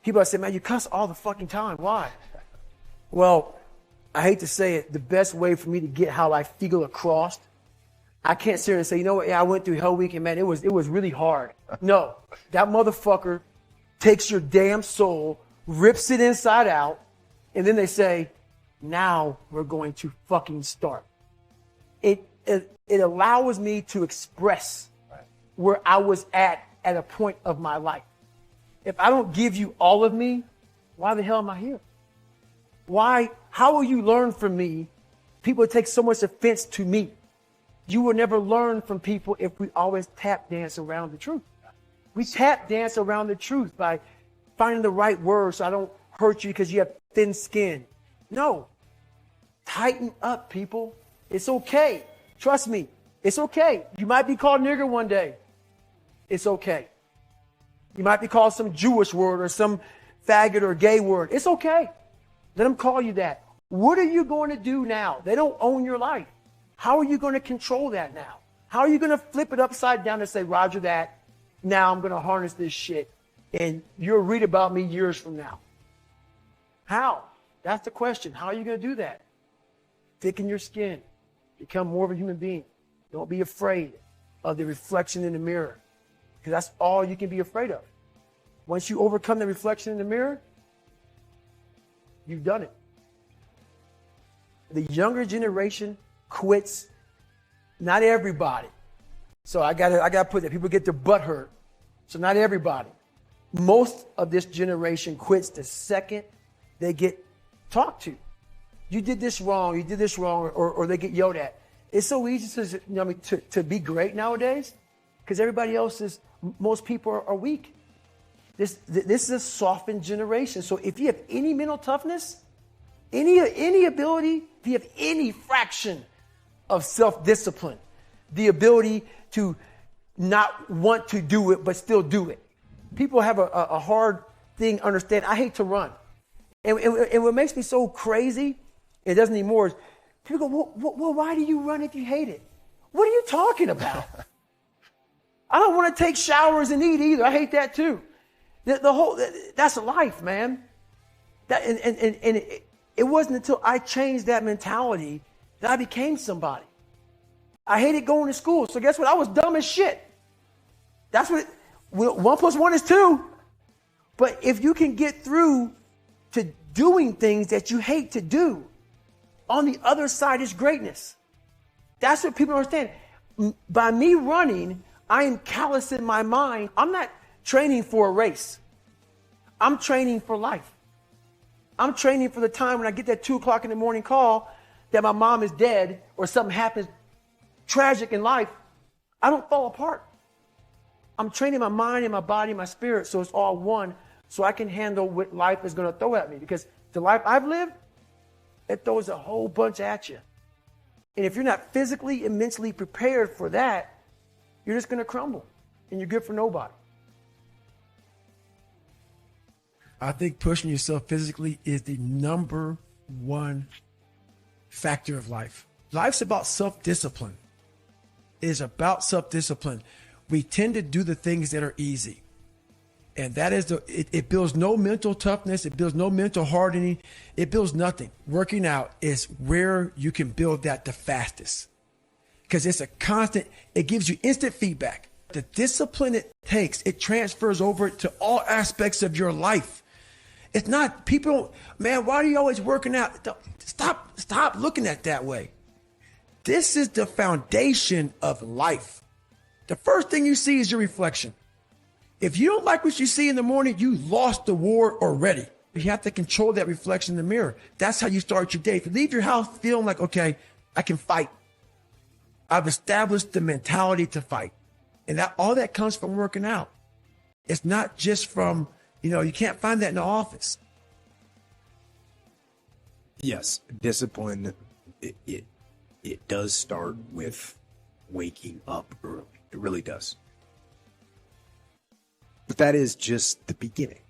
People say, man, you cuss all the fucking time. Why? Well, I hate to say it, the best way for me to get how I feel across, I can't sit here and say, you know what, yeah, I went through Hell Week and man, it was really hard. No, that motherfucker takes your damn soul, rips it inside out, and then they say, now we're going to fucking start. It allows me to express where I was at a point of my life. If I don't give you all of me, why the hell am I here? Why? How will you learn from me? People take so much offense to me. You will never learn from people if we always tap dance around the truth. We tap dance around the truth by finding the right words so I don't hurt you because you have thin skin. No. Tighten up, people. It's okay. Trust me. It's okay. You might be called nigger one day. It's okay. You might be called some Jewish word or some faggot or gay word. It's okay. Let them call you that. What are you going to do now? They don't own your life. How are you going to control that now? How are you going to flip it upside down and say, Roger that, now I'm going to harness this shit and you'll read about me years from now? How? That's the question. How are you going to do that? Thicken your skin. Become more of a human being. Don't be afraid of the reflection in the mirror, because that's all you can be afraid of. Once you overcome the reflection in the mirror, you've done it. The younger generation quits. Not everybody. So I gotta put that. People get their butt hurt. So not everybody. Most of this generation quits the second they get talked to. You did this wrong, or they get yelled at. It's so easy to be great nowadays because everybody else is, most people are weak. This is a softened generation. So if you have any mental toughness, any ability, if you have any fraction of self-discipline, the ability to not want to do it but still do it. People have a hard thing to understand. I hate to run. And what makes me so crazy, it doesn't anymore, is people go, well, why do you run if you hate it? What are you talking about? I don't want to take showers and eat either. I hate that too. That's life, man. It wasn't until I changed that mentality that I became somebody. I hated going to school. So guess what? I was dumb as shit. That's what 1 + 1 is 2. But if you can get through to doing things that you hate to do, on the other side is greatness. That's what people don't understand. By me running, I am callousing my mind. I'm not training for a race. I'm training for life. I'm training for the time when I get that 2 o'clock in the morning call that my mom is dead or something happens tragic in life. I don't fall apart. I'm training my mind and my body and my spirit so it's all one, so I can handle what life is going to throw at me. Because the life I've lived, it throws a whole bunch at you. And if you're not physically and mentally prepared for that, you're just going to crumble and you're good for nobody. I think pushing yourself physically is the number one factor of life. Life's about self-discipline. It is about self-discipline. We tend to do the things that are easy. And that is it builds no mental toughness. It builds no mental hardening. It builds nothing. Working out is where you can build that the fastest. Because it's a constant, it gives you instant feedback. The discipline it takes, it transfers over to all aspects of your life. It's not, people, man, why are you always working out? Stop looking at it that way. This is the foundation of life. The first thing you see is your reflection. If you don't like what you see in the morning, you lost the war already. You have to control that reflection in the mirror. That's how you start your day. If you leave your house feeling like, okay, I can fight. I've established the mentality to fight. And that all that comes from working out. It's not just from, you can't find that in the office. Yes, discipline, it does start with waking up early. It really does. But that is just the beginning.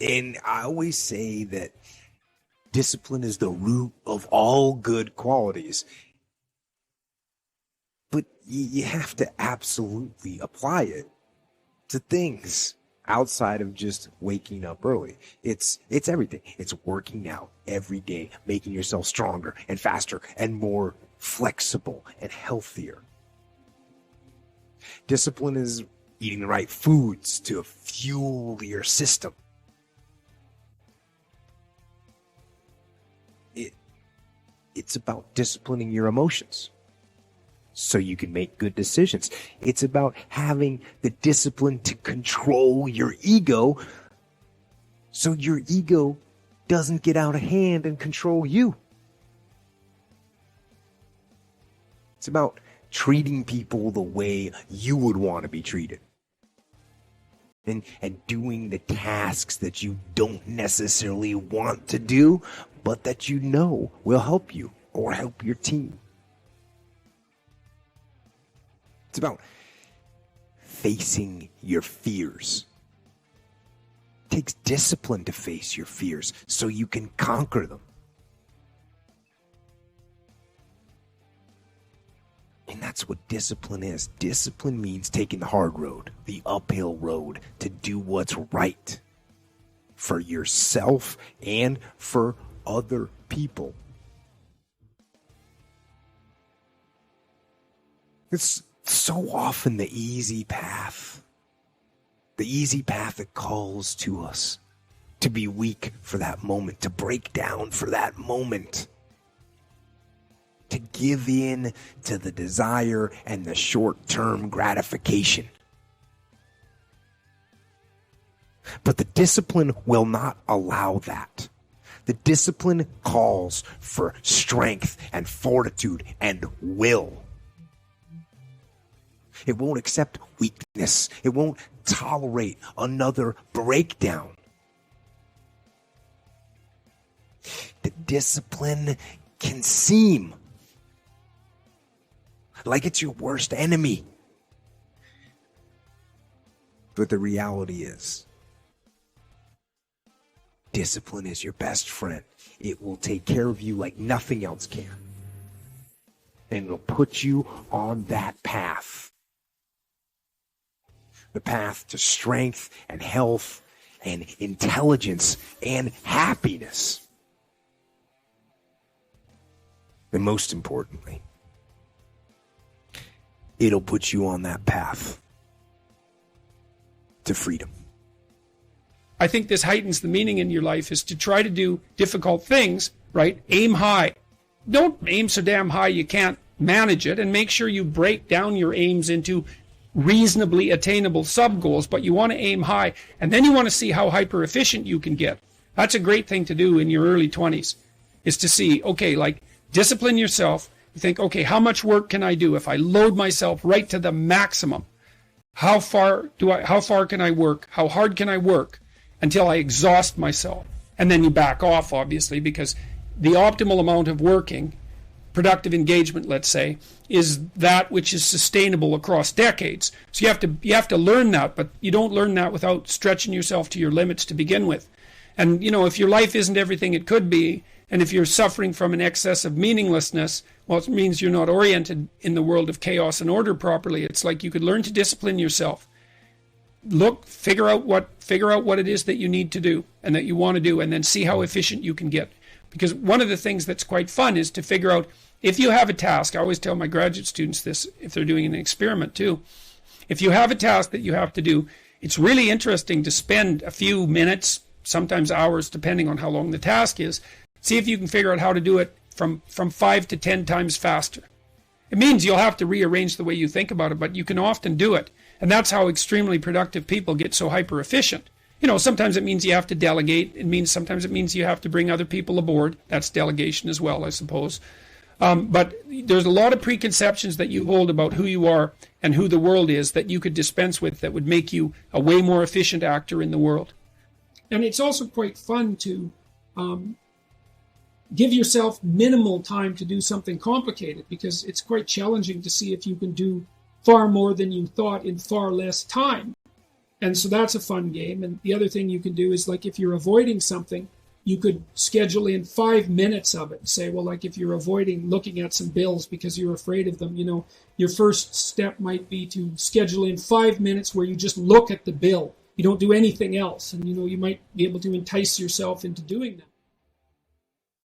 And I always say that discipline is the root of all good qualities. But you have to absolutely apply it to things. outside of just waking up early. It's everything. It's working out every day, making yourself stronger and faster and more flexible and healthier. Discipline is eating the right foods to fuel your system. It's about disciplining your emotions so you can make good decisions. It's about having the discipline to control your ego so your ego doesn't get out of hand and control you. It's about treating people the way you would want to be treated. And doing the tasks that you don't necessarily want to do, but that you know will help you or help your team. It's about facing your fears. It takes discipline to face your fears so you can conquer them. And that's what discipline is. Discipline means taking the hard road, the uphill road, to do what's right for yourself and for other people. It's so often the easy path that calls to us to be weak for that moment, to break down for that moment, to give in to the desire and the short-term gratification. But the discipline will not allow that. The discipline calls for strength and fortitude and will. It won't accept weakness. It won't tolerate another breakdown. The discipline can seem like it's your worst enemy. But the reality is, discipline is your best friend. It will take care of you like nothing else can. And it'll put you on that path. The path to strength and health and intelligence and happiness. And most importantly, it'll put you on that path to freedom. I think this heightens the meaning in your life is to try to do difficult things, right? Aim high. Don't aim so damn high you can't manage it, and make sure you break down your aims into reasonably attainable sub-goals, but you want to aim high, and then you want to see how hyper-efficient you can get. That's a great thing to do in your early 20s, is to see, okay, like, discipline yourself. You think, okay, how much work can I do if I load myself right to the maximum? How far can I work? How hard can I work until I exhaust myself? And then you back off, obviously, because the optimal amount of working, productive engagement, let's say, is that which is sustainable across decades. So you have to learn that, but you don't learn that without stretching yourself to your limits to begin with. And, you know, if your life isn't everything it could be, and if you're suffering from an excess of meaninglessness, well, it means you're not oriented in the world of chaos and order properly. It's like you could learn to discipline yourself. Figure out what it is that you need to do and that you want to do, and then see how efficient you can get. Because one of the things that's quite fun is to figure out, if you have a task, I always tell my graduate students this if they're doing an experiment too, if you have a task that you have to do, it's really interesting to spend a few minutes, sometimes hours, depending on how long the task is, see if you can figure out how to do it from 5 to 10 times faster. It means you'll have to rearrange the way you think about it, but you can often do it. And that's how extremely productive people get so hyper efficient. You know, sometimes it means you have to delegate. Sometimes it means you have to bring other people aboard. That's delegation as well, I suppose. But there's a lot of preconceptions that you hold about who you are and who the world is that you could dispense with that would make you a way more efficient actor in the world. And it's also quite fun to give yourself minimal time to do something complicated, because it's quite challenging to see if you can do far more than you thought in far less time. And so that's a fun game. And the other thing you can do is, like, if you're avoiding something, you could schedule in 5 minutes of it. Say, well, like, if you're avoiding looking at some bills because you're afraid of them, you know, your first step might be to schedule in 5 minutes where you just look at the bill you don't do anything else. And, you know, you might be able to entice yourself into doing that.